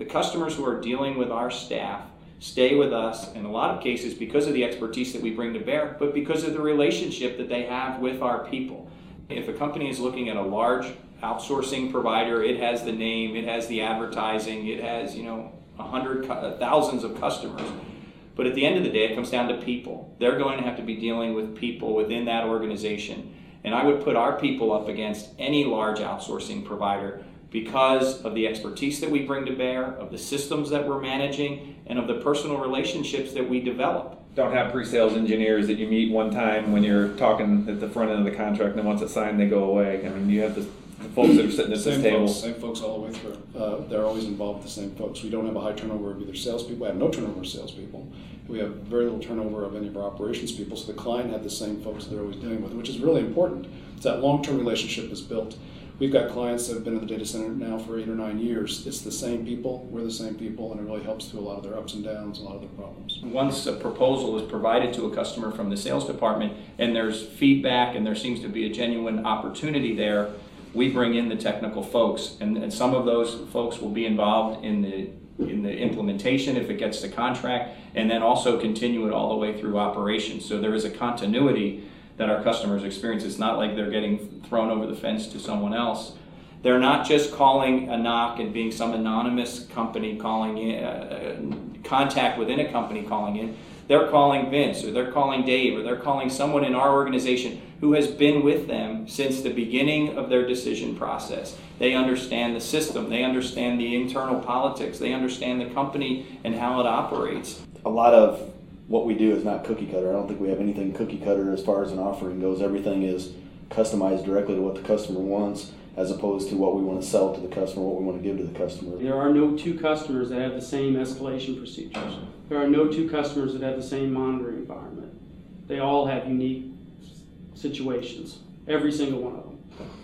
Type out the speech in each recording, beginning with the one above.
the customers who are dealing with our staff stay with us in a lot of cases because of the expertise that we bring to bear, but because of the relationship that they have with our people. If a company is looking at a large outsourcing provider, it has the name, it has the advertising, it has, thousands of customers. But at the end of the day, it comes down to people. They're going to have to be dealing with people within that organization. And I would put our people up against any large outsourcing provider because of the expertise that we bring to bear, of the systems that we're managing, and of the personal relationships that we develop. Don't have pre-sales engineers that you meet one time when you're talking at the front end of the contract, and then once it's signed, they go away. I mean, you have the folks that are sitting at this table. Same folks all the way through. They're always involved with the same folks. We don't have a high turnover of either salespeople. We have no turnover of salespeople. We have very little turnover of any of our operations people. So the client had the same folks they're always dealing with, which is really important. It's that long-term relationship is built. We've got clients that have been in the data center now for 8 or 9 years. It's the same people, we're the same people, and it really helps through a lot of their ups and downs, a lot of their problems. Once a proposal is provided to a customer from the sales department and there's feedback and there seems to be a genuine opportunity there, we bring in the technical folks, and some of those folks will be involved in the implementation if it gets to contract, and then also continue it all the way through operations. So there is a continuity that our customers experience. It's not like they're getting thrown over the fence to someone else. They're not just calling a knock and being some anonymous company calling in, contact within a company calling in. They're calling Vince, or they're calling Dave, or they're calling someone in our organization who has been with them since the beginning of their decision process. They understand the system, they understand the internal politics, they understand the company and how it operates. A lot of what we do is not cookie cutter. I don't think we have anything cookie cutter as far as an offering goes. Everything is customized directly to what the customer wants, as opposed to what we want to sell to the customer, what we want to give to the customer. There are no two customers that have the same escalation procedures. There are no two customers that have the same monitoring environment. They all have unique situations, every single one of them.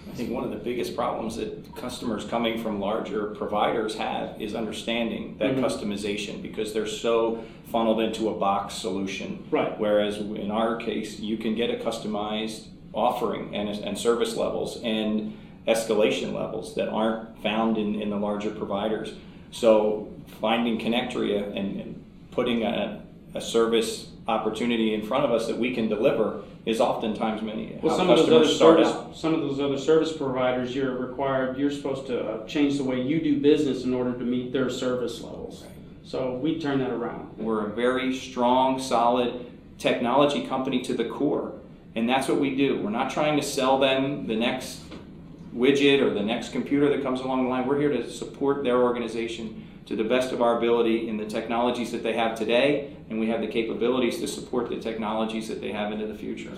I think one of the biggest problems that customers coming from larger providers have is understanding that customization, because they're so funneled into a box solution. Right. Whereas in our case, you can get a customized offering and service levels and escalation levels that aren't found in the larger providers. So finding Connectria and putting a service opportunity in front of us that we can deliver is oftentimes some of those other service providers, you're supposed to change the way you do business in order to meet their service levels. Right. So we turn that around. We're a very strong, solid technology company to the core, and that's what we do. We're not trying to sell them the next widget or the next computer that comes along the line. We're here to support their organization to the best of our ability in the technologies that they have today, and we have the capabilities to support the technologies that they have into the future.